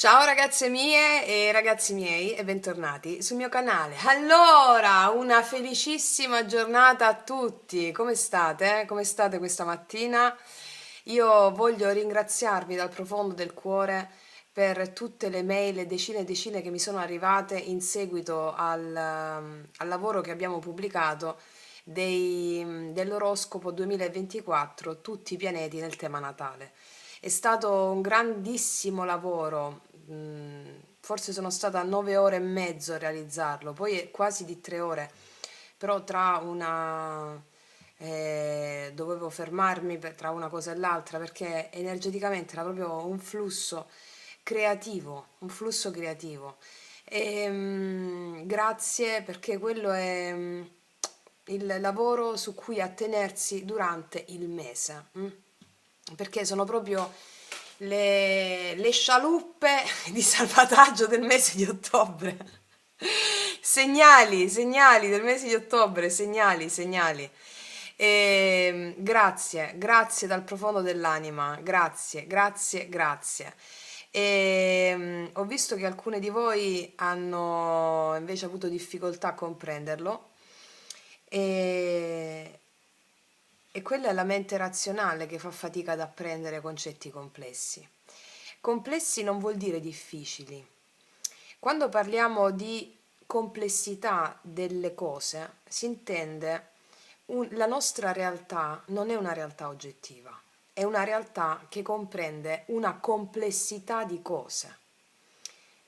Ciao ragazze mie e ragazzi miei e bentornati sul mio canale. Allora, una felicissima giornata a tutti. Come state? Come state questa mattina? Io voglio ringraziarvi dal profondo del cuore per tutte le mail, e decine che mi sono arrivate in seguito al lavoro che abbiamo pubblicato dell'oroscopo 2024, tutti i pianeti nel tema natale. È stato un grandissimo lavoro, forse sono stata 9 ore e mezzo a realizzarlo, poi è quasi di 3 ore, però dovevo fermarmi tra una cosa e l'altra perché energeticamente era proprio un flusso creativo. Grazie perché quello è il lavoro su cui attenersi durante il mese. Perché sono proprio le scialuppe di salvataggio del mese di ottobre. Segnali del mese di ottobre, segnali. Grazie dal profondo dell'anima, grazie. Ho visto che alcune di voi hanno invece avuto difficoltà a comprenderlo e, e quella è la mente razionale che fa fatica ad apprendere concetti complessi. Complessi non vuol dire difficili. Quando parliamo di complessità delle cose, si intende la nostra realtà non è una realtà oggettiva, è una realtà che comprende una complessità di cose.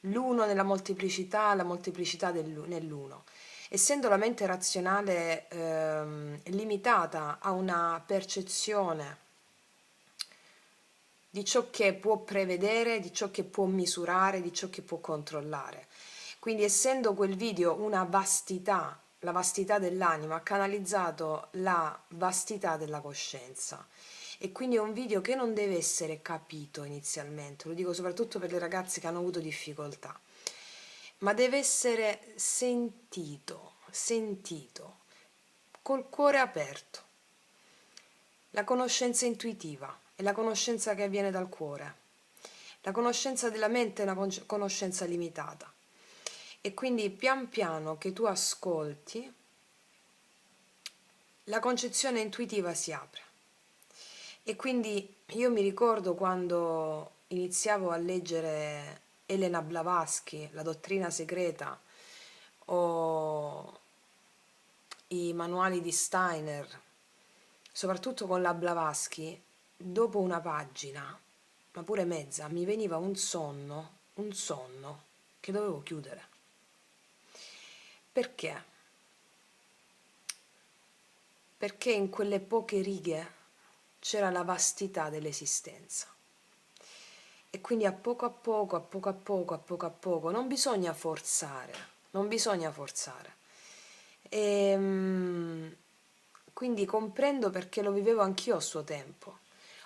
L'uno nella molteplicità, la molteplicità nell'uno. Essendo la mente razionale limitata a una percezione di ciò che può prevedere, di ciò che può misurare, di ciò che può controllare. Quindi essendo quel video una vastità, la vastità dell'anima, ha canalizzato la vastità della coscienza. E quindi è un video che non deve essere capito inizialmente, lo dico soprattutto per le ragazze che hanno avuto difficoltà, ma deve essere sentito, col cuore aperto. La conoscenza intuitiva è la conoscenza che avviene dal cuore. La conoscenza della mente è una conoscenza limitata. E quindi pian piano che tu ascolti, la concezione intuitiva si apre. E quindi io mi ricordo quando iniziavo a leggere Elena Blavatsky, La dottrina segreta, o i manuali di Steiner, soprattutto con la Blavatsky, dopo una pagina, ma pure mezza, mi veniva un sonno che dovevo chiudere. Perché? Perché in quelle poche righe c'era la vastità dell'esistenza. E quindi a poco a poco, non bisogna forzare, non bisogna forzare. Quindi comprendo perché lo vivevo anch'io a suo tempo.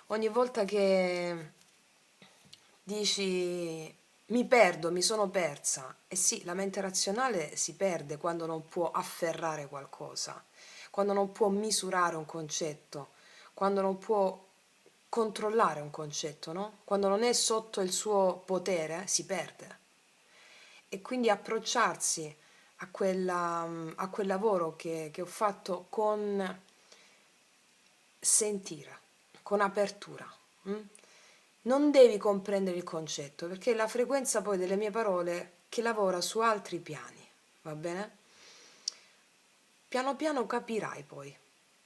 Ogni volta che dici mi perdo, mi sono persa, e sì, la mente razionale si perde quando non può afferrare qualcosa, quando non può misurare un concetto, quando non può controllare un concetto, no? Quando non è sotto il suo potere, si perde. E quindi approcciarsi a quel lavoro che ho fatto con sentire, con apertura. Non devi comprendere il concetto, perché è la frequenza poi delle mie parole che lavora su altri piani, va bene? Piano piano capirai poi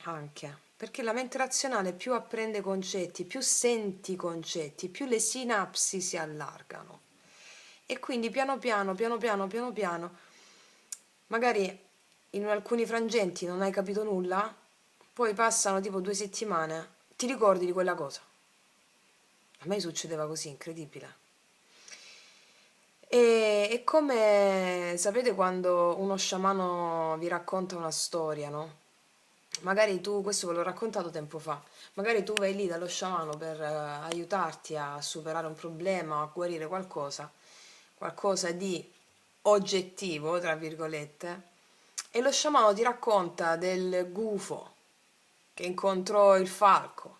anche, perché la mente razionale più apprende concetti, più senti concetti, più le sinapsi si allargano. E quindi piano piano, magari in alcuni frangenti non hai capito nulla, poi passano tipo 2 settimane, ti ricordi di quella cosa. A me succedeva così, incredibile. È come, sapete quando uno sciamano vi racconta una storia, no? Magari tu, questo ve l'ho raccontato tempo fa, magari tu vai lì dallo sciamano per aiutarti a superare un problema, a guarire qualcosa di oggettivo, tra virgolette, e lo sciamano ti racconta del gufo che incontrò il falco,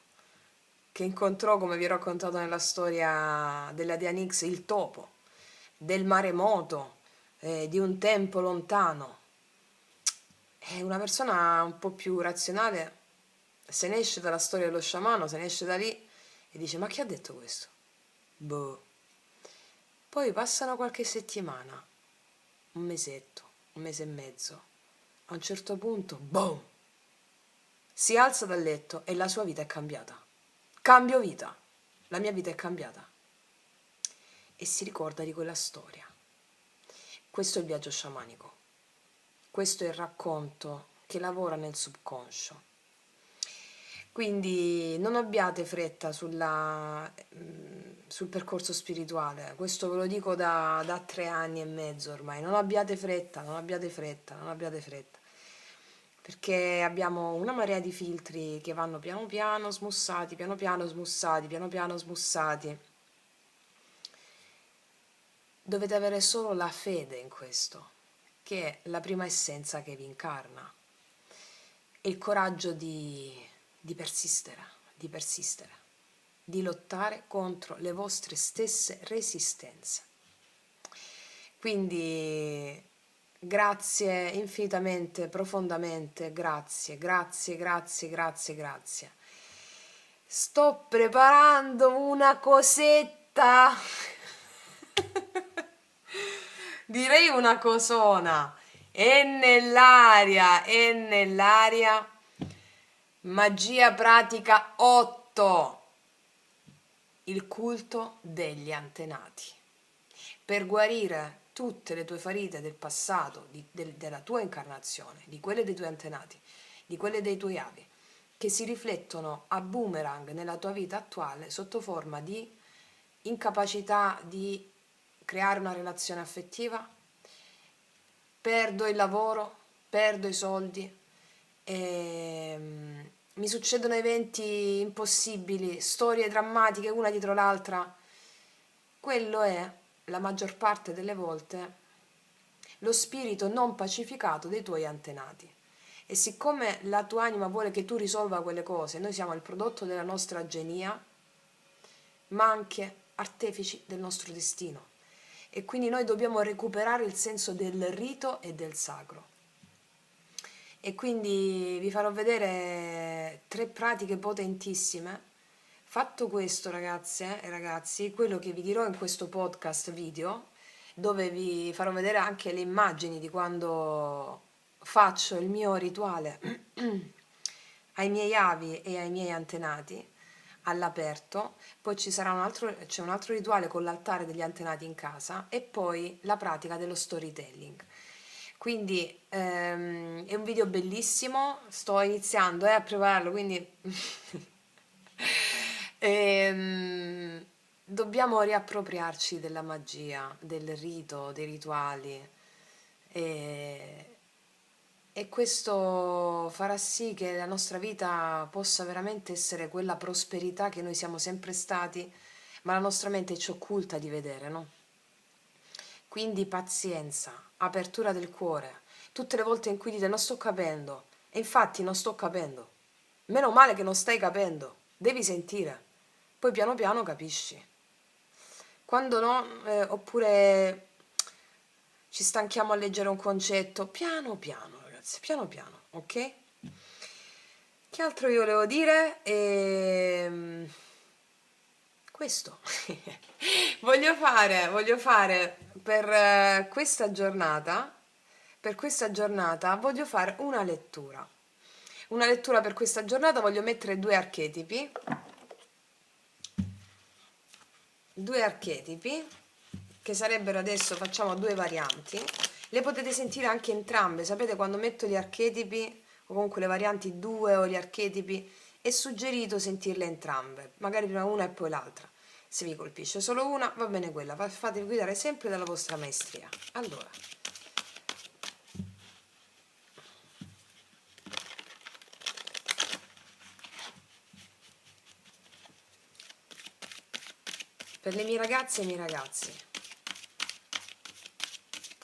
che incontrò, come vi ho raccontato nella storia della Dianix, il topo, del maremoto, di un tempo lontano. E una persona un po' più razionale se ne esce dalla storia dello sciamano, se ne esce da lì e dice: ma chi ha detto questo? Boh. Poi passano qualche settimana, un mesetto, un mese e mezzo. A un certo punto, boom! Si alza dal letto e la sua vita è cambiata. Cambio vita. La mia vita è cambiata. E si ricorda di quella storia. Questo è il viaggio sciamanico. Questo è il racconto che lavora nel subconscio. Quindi non abbiate fretta sul percorso spirituale, questo ve lo dico da 3 anni e mezzo ormai, non abbiate fretta, non abbiate fretta, non abbiate fretta, perché abbiamo una marea di filtri che vanno piano piano smussati, piano piano smussati, piano piano smussati. Dovete avere solo la fede in questo, che è la prima essenza che vi incarna, e il coraggio di persistere, di lottare contro le vostre stesse resistenze. Quindi grazie infinitamente, profondamente, grazie, grazie, grazie, grazie, grazie. Sto preparando una cosetta, direi una cosona, è nell'aria, è nell'aria. Magia pratica 8. Il culto degli antenati. Per guarire tutte le tue ferite del passato, della tua incarnazione, di quelle dei tuoi antenati, di quelle dei tuoi avi, che si riflettono a boomerang nella tua vita attuale sotto forma di incapacità di creare una relazione affettiva, perdo il lavoro, perdo i soldi, mi succedono eventi impossibili, storie drammatiche una dietro l'altra. Quello è, la maggior parte delle volte, lo spirito non pacificato dei tuoi antenati. E siccome la tua anima vuole che tu risolva quelle cose, noi siamo il prodotto della nostra genia, ma anche artefici del nostro destino. E quindi noi dobbiamo recuperare il senso del rito e del sacro. E quindi vi farò vedere 3 pratiche potentissime. Fatto questo, ragazze e ragazzi, quello che vi dirò in questo podcast video, dove vi farò vedere anche le immagini di quando faccio il mio rituale ai miei avi e ai miei antenati all'aperto, poi c'è un altro rituale con l'altare degli antenati in casa e poi la pratica dello storytelling. Quindi è un video bellissimo, sto iniziando a prepararlo, quindi dobbiamo riappropriarci della magia, del rito, dei rituali e questo farà sì che la nostra vita possa veramente essere quella prosperità che noi siamo sempre stati, ma la nostra mente ci occulta di vedere, no? Quindi pazienza, apertura del cuore. Tutte le volte in cui dite non sto capendo, e infatti non sto capendo. Meno male che non stai capendo, devi sentire. Poi piano piano capisci. Quando no, oppure ci stanchiamo a leggere un concetto, piano piano, ragazzi, piano piano, ok? Che altro vi volevo dire? Questo. voglio fare per questa giornata voglio fare una lettura. Una lettura per questa giornata, voglio mettere due archetipi, che sarebbero, adesso facciamo 2 varianti, le potete sentire anche entrambe, sapete quando metto gli archetipi, o comunque le varianti 2 o gli archetipi, è suggerito sentirle entrambe, magari prima una e poi l'altra. Se vi colpisce solo una, va bene quella, fatevi guidare sempre dalla vostra maestria. Allora, per le mie ragazze e i miei ragazzi,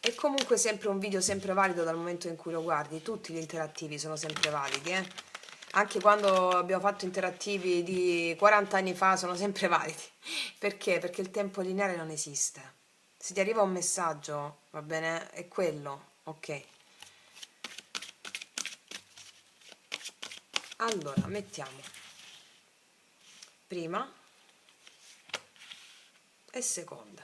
è comunque sempre un video sempre valido dal momento in cui lo guardi, tutti gli interattivi sono sempre validi, Anche quando abbiamo fatto interattivi di 40 anni fa sono sempre validi. Perché? Perché il tempo lineare non esiste. Se ti arriva un messaggio, va bene, è quello, ok. Allora, mettiamo prima e seconda.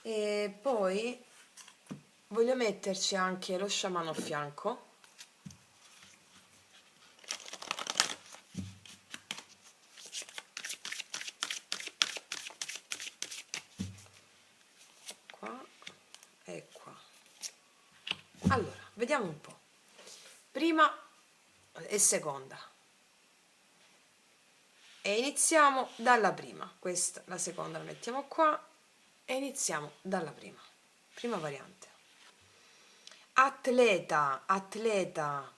E poi voglio metterci anche lo sciamano a fianco. Qua e qua. Allora, vediamo un po'. Prima e seconda. E iniziamo dalla prima. Questa, la seconda la mettiamo qua e iniziamo dalla prima. Prima variante. Atleta, atleta,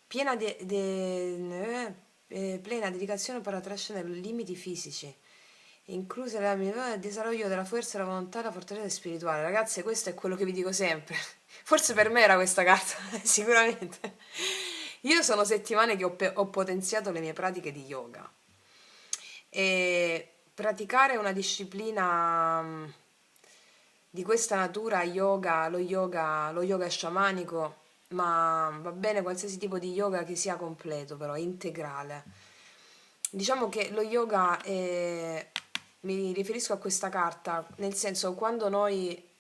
plena dedicazione per trascendere limiti fisici, incluse il desarrollo della forza, la volontà e la fortaleza spirituale. Ragazzi, questo è quello che vi dico sempre. Forse per me era questa carta, sicuramente. Io sono settimane che ho potenziato le mie pratiche di yoga. E praticare una disciplina di questa natura, lo yoga sciamanico, ma va bene qualsiasi tipo di yoga che sia completo, però integrale. Diciamo che lo yoga mi riferisco a questa carta, nel senso quando noi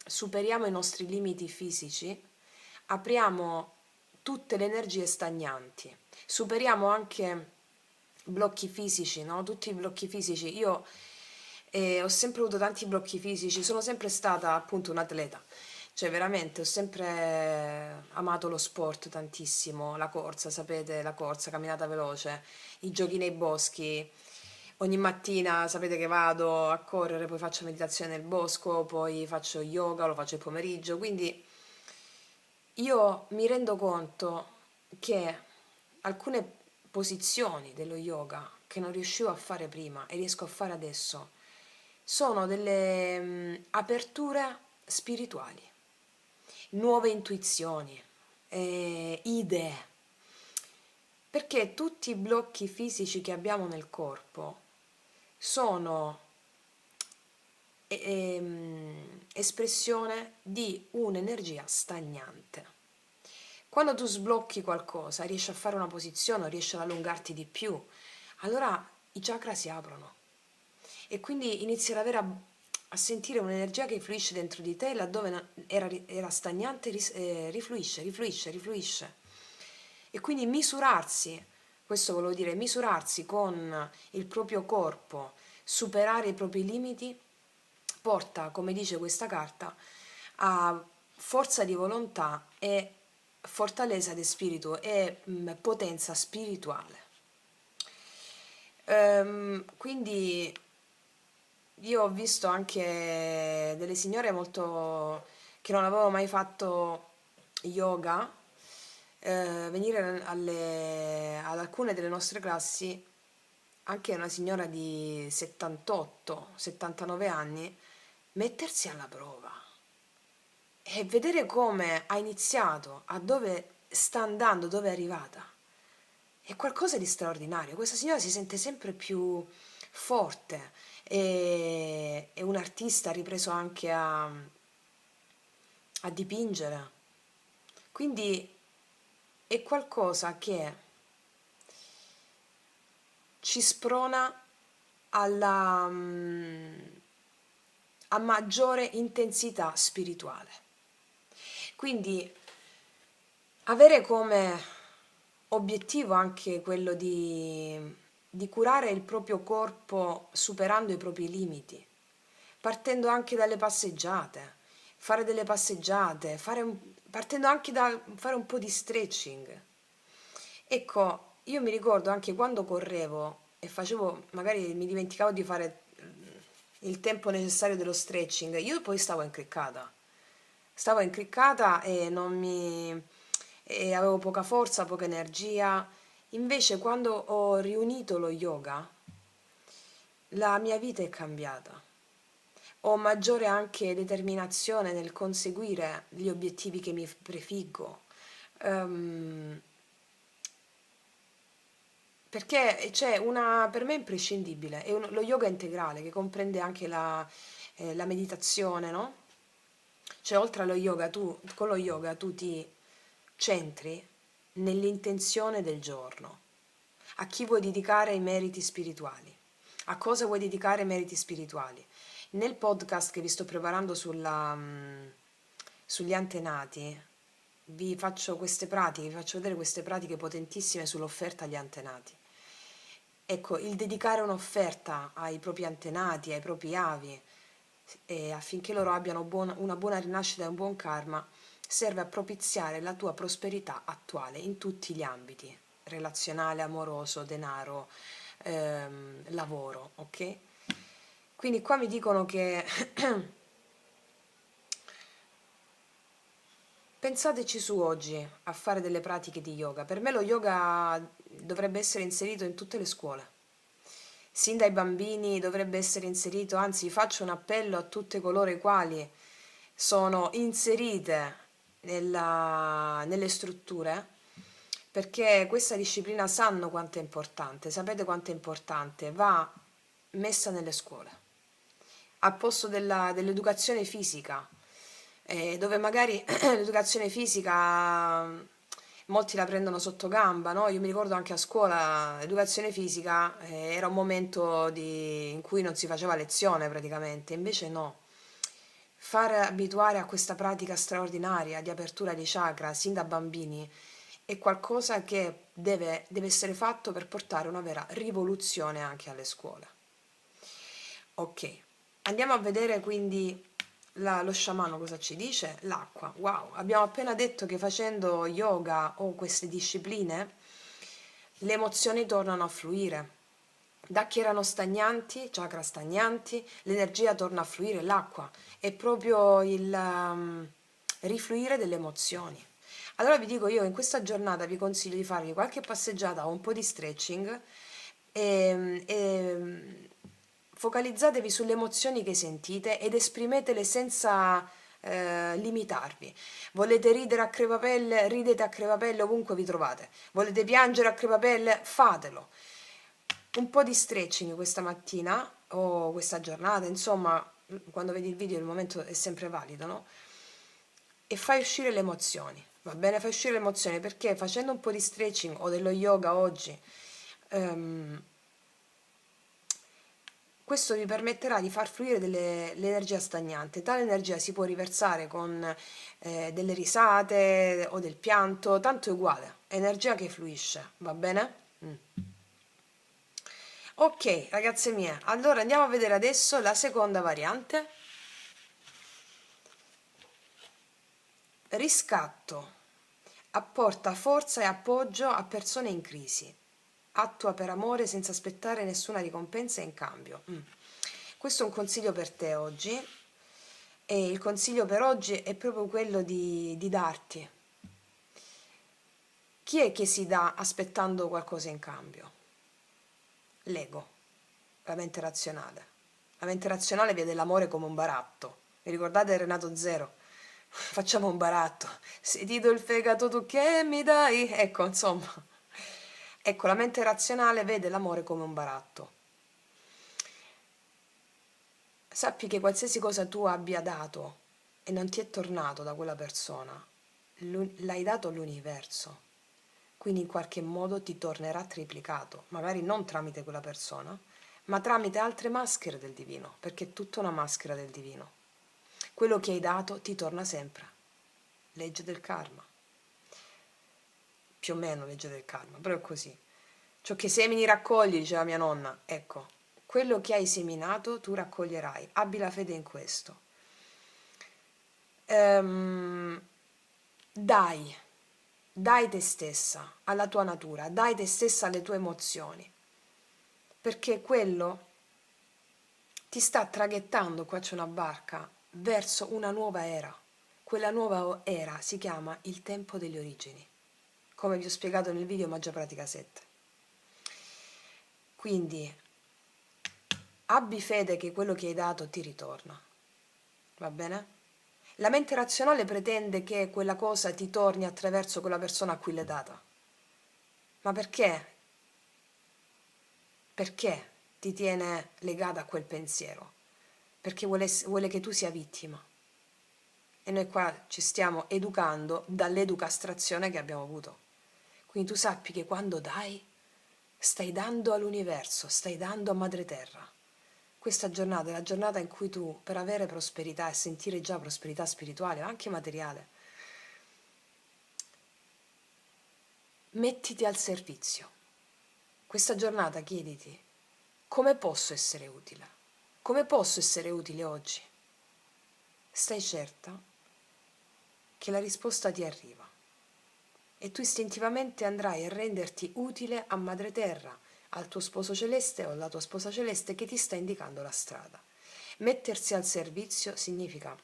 superiamo i nostri limiti fisici, apriamo tutte le energie stagnanti, superiamo anche blocchi fisici, no? Tutti i blocchi fisici. Io ho sempre avuto tanti blocchi fisici, sono sempre stata appunto un atleta, cioè veramente ho sempre amato lo sport tantissimo, la corsa, sapete, la corsa, camminata veloce, i giochi nei boschi. Ogni mattina sapete che vado a correre, poi faccio meditazione nel bosco, poi faccio yoga, lo faccio il pomeriggio, quindi io mi rendo conto che alcune posizioni dello yoga che non riuscivo a fare prima e riesco a fare adesso sono delle aperture spirituali, nuove intuizioni, idee, perché tutti i blocchi fisici che abbiamo nel corpo sono espressione di un'energia stagnante. Quando tu sblocchi qualcosa, riesci a fare una posizione, riesci ad allungarti di più, allora i chakra si aprono e quindi inizi ad avere a sentire un'energia che fluisce dentro di te, laddove era stagnante, rifluisce, rifluisce, rifluisce. E quindi misurarsi, questo volevo dire, misurarsi con il proprio corpo, superare i propri limiti, porta, come dice questa carta, a forza di volontà e fortaleza di spirito e potenza spirituale. Quindi io ho visto anche delle signore molto che non avevano mai fatto yoga venire ad alcune delle nostre classi, anche una signora di 78-79 anni, mettersi alla prova e vedere come ha iniziato, a dove sta andando, dove è arrivata. È qualcosa di straordinario. Questa signora si sente sempre più forte, è un artista, ha ripreso anche a dipingere. Quindi è qualcosa che ci sprona a maggiore intensità spirituale. Quindi avere come obiettivo anche quello di curare il proprio corpo superando i propri limiti, partendo anche dalle passeggiate, fare delle passeggiate, partendo anche da fare un po' di stretching. Ecco, io mi ricordo anche quando correvo e facevo, magari mi dimenticavo di fare il tempo necessario dello stretching, io poi stavo incriccata e avevo poca forza, poca energia. Invece quando ho riunito lo yoga, la mia vita è cambiata. Ho maggiore anche determinazione nel conseguire gli obiettivi che mi prefiggo. Ehm, perché c'è una, per me è imprescindibile, è lo yoga integrale che comprende anche la meditazione, no? Cioè, oltre allo yoga, con lo yoga tu ti centri nell'intenzione del giorno. A chi vuoi dedicare i meriti spirituali? A cosa vuoi dedicare i meriti spirituali? Nel podcast che vi sto preparando sugli antenati, vi faccio queste pratiche, vi faccio vedere queste pratiche potentissime sull'offerta agli antenati. Ecco, il dedicare un'offerta ai propri antenati, ai propri avi, affinché loro abbiano una buona rinascita e un buon karma, serve a propiziare la tua prosperità attuale in tutti gli ambiti, relazionale, amoroso, denaro, lavoro, ok? Quindi qua mi dicono che pensateci su oggi a fare delle pratiche di yoga. Per me lo yoga dovrebbe essere inserito in tutte le scuole. Sin dai bambini dovrebbe essere inserito, anzi faccio un appello a tutte coloro i quali sono inserite nelle strutture, perché questa disciplina sanno quanto è importante, sapete quanto è importante, va messa nelle scuole, al posto dell'educazione fisica, dove magari l'educazione fisica molti la prendono sotto gamba, no? Io mi ricordo anche a scuola l'educazione fisica era un momento in cui non si faceva lezione praticamente, invece no. Far abituare a questa pratica straordinaria di apertura dei chakra sin da bambini è qualcosa che deve essere fatto per portare una vera rivoluzione anche alle scuole. Ok, andiamo a vedere quindi lo sciamano cosa ci dice. L'acqua, wow, abbiamo appena detto che facendo yoga o queste discipline le emozioni tornano a fluire. Da chi erano stagnanti, chakra stagnanti, l'energia torna a fluire, l'acqua è proprio il rifluire delle emozioni. Allora vi dico, io in questa giornata vi consiglio di farvi qualche passeggiata o un po' di stretching e focalizzatevi sulle emozioni che sentite ed esprimetele senza limitarvi. Volete ridere a crepapelle? Ridete a crepapelle ovunque vi trovate. Volete piangere a crepapelle? Fatelo. Un po' di stretching questa mattina o questa giornata, insomma, quando vedi il video il momento è sempre valido, no? E fai uscire le emozioni, va bene? Fai uscire le emozioni perché facendo un po' di stretching o dello yoga oggi, ehm, questo vi permetterà di far fluire l'energia stagnante. Tale energia si può riversare con delle risate o del pianto, tanto è uguale, è energia che fluisce, va bene? Ok, ragazze mie, allora andiamo a vedere adesso la seconda variante. Riscatto. Apporta forza e appoggio a persone in crisi. Attua per amore senza aspettare nessuna ricompensa in cambio. Questo è un consiglio per te oggi. E il consiglio per oggi è proprio quello di darti. Chi è che si dà aspettando qualcosa in cambio? L'ego, la mente razionale. La mente razionale vede l'amore come un baratto. Vi ricordate Renato Zero? Facciamo un baratto. Se ti do il fegato tu che mi dai? Ecco, insomma. Ecco, la mente razionale vede l'amore come un baratto. Sappi che qualsiasi cosa tu abbia dato e non ti è tornato da quella persona, l'hai dato all'universo. Quindi in qualche modo ti tornerà triplicato, magari non tramite quella persona, ma tramite altre maschere del divino, perché è tutta una maschera del divino. Quello che hai dato ti torna sempre. Legge del karma. Più o meno legge del karma, però è così. Ciò che semini raccogli, diceva mia nonna. Ecco, quello che hai seminato tu raccoglierai. Abbi la fede in questo. Dai, dai te stessa alla tua natura, dai te stessa alle tue emozioni, perché quello ti sta traghettando, qua c'è una barca, verso una nuova era. Quella nuova era si chiama il tempo delle origini, come vi ho spiegato nel video Magia Pratica 7. Quindi abbi fede che quello che hai dato ti ritorna, va bene? La mente razionale pretende che quella cosa ti torni attraverso quella persona a cui l'hai data. Ma perché? Perché ti tiene legata a quel pensiero? Perché vuole che tu sia vittima. E noi qua ci stiamo educando dall'educastrazione che abbiamo avuto. Quindi tu sappi che quando dai, stai dando all'universo, stai dando a Madre Terra. Questa giornata è la giornata in cui tu, per avere prosperità e sentire già prosperità spirituale, ma anche materiale, mettiti al servizio. Questa giornata chiediti, come posso essere utile? Come posso essere utile oggi? Stai certa che la risposta ti arriva e tu istintivamente andrai a renderti utile a Madre Terra, al tuo sposo celeste o alla tua sposa celeste che ti sta indicando la strada. Mettersi al servizio significa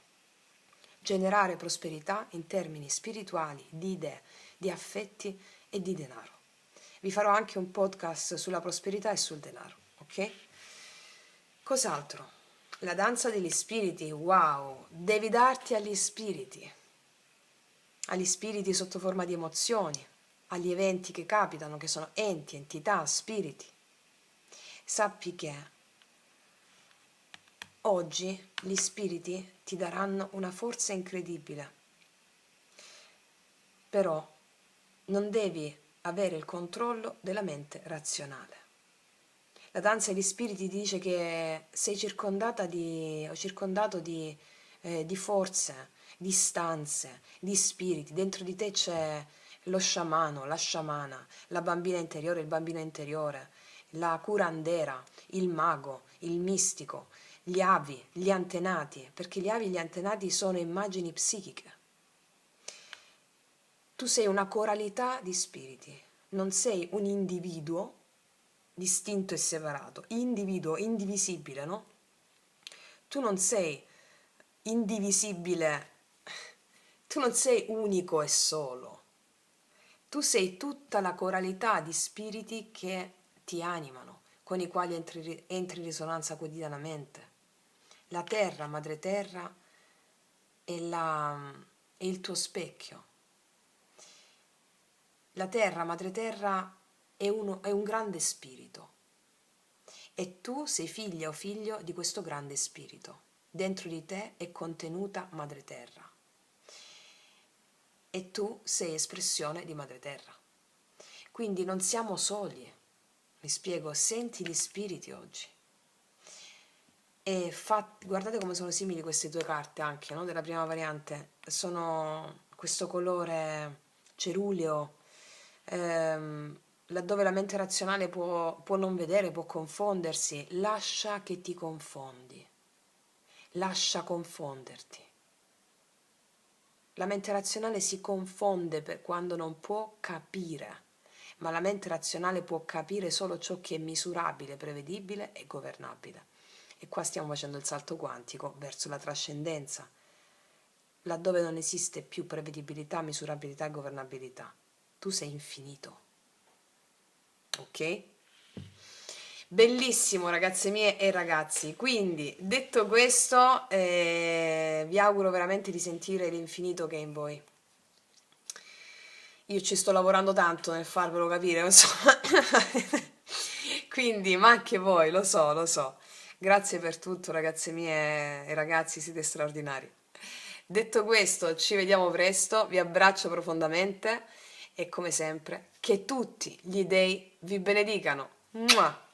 generare prosperità in termini spirituali, di idee, di affetti e di denaro. Vi farò anche un podcast sulla prosperità e sul denaro, ok? Cos'altro? La danza degli spiriti, wow! Devi darti agli spiriti sotto forma di emozioni, agli eventi che capitano, che sono enti, entità, spiriti. Sappi che oggi gli spiriti ti daranno una forza incredibile, però non devi avere il controllo della mente razionale. La danza degli spiriti ti dice che sei circondato di forze, di stanze, di spiriti. Dentro di te c'è lo sciamano, la sciamana, la bambina interiore, il bambino interiore, la curandera, il mago, il mistico, gli avi, gli antenati, perché gli avi e gli antenati sono immagini psichiche. Tu sei una coralità di spiriti, non sei un individuo distinto e separato, individuo, indivisibile, no? Tu non sei indivisibile, tu non sei unico e solo, tu sei tutta la coralità di spiriti che ti animano, con i quali entri in risonanza quotidianamente. La terra, madre terra, è il tuo specchio. La terra, madre terra, è un grande spirito e tu sei figlia o figlio di questo grande spirito. Dentro di te è contenuta madre terra e tu sei espressione di madre terra. Quindi non siamo soli, mi spiego, senti gli spiriti oggi. E guardate come sono simili queste due carte anche, no? Della prima variante, sono questo colore ceruleo, laddove la mente razionale può non vedere, può confondersi. Lascia che ti confondi, lascia confonderti. La mente razionale si confonde quando non può capire, ma la mente razionale può capire solo ciò che è misurabile, prevedibile e governabile. E qua stiamo facendo il salto quantico verso la trascendenza, laddove non esiste più prevedibilità, misurabilità e governabilità. Tu sei infinito. Ok? Bellissimo, ragazze mie e ragazzi. Quindi, detto questo, vi auguro veramente di sentire l'infinito che è in voi. Io ci sto lavorando tanto nel farvelo capire, insomma. Quindi, ma anche voi, lo so, lo so. Grazie per tutto, ragazze mie e ragazzi, siete straordinari. Detto questo, ci vediamo presto, vi abbraccio profondamente e come sempre, che tutti gli dei vi benedicano. Mua!